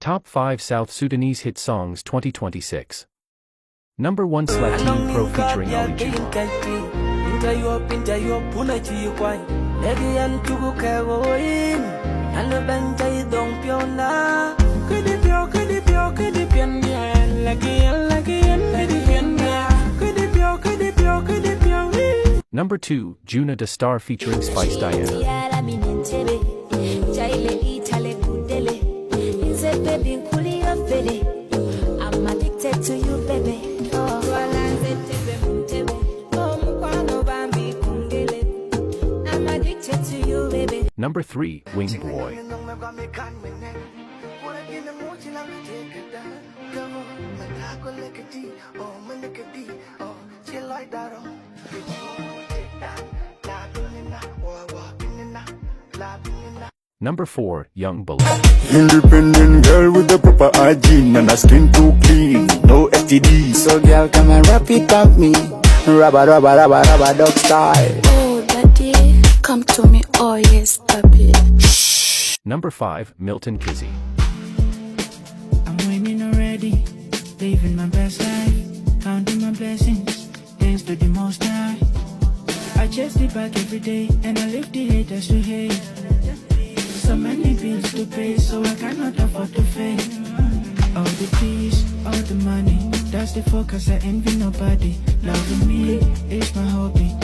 Top 5 South Sudanese Hit Songs 2026. Number 1 Slatin Pro featuring Ali G. Number 2 Juna Da Star featuring Spice Diana. I'm addicted to you, baby. I'm addicted to you, baby. Number 3 Wing Boy. Number 4 Young Bullet. Independent girl with a proper hygiene and her skin too clean, no STD. So girl, come and wrap it up me, rubber, rubber, rubber, rubber dog style. Oh, daddy, come to me, oh yes, papi. Number 5 Milton Kizzy. I'm winning already, living my best life, counting my blessings, thanks to the Most High. I chase the back every day, and I leave the haters to hate. So many bills to pay, so I cannot afford to fail. All the peace, all the money, that's the focus, I envy nobody. Loving me is my hobby.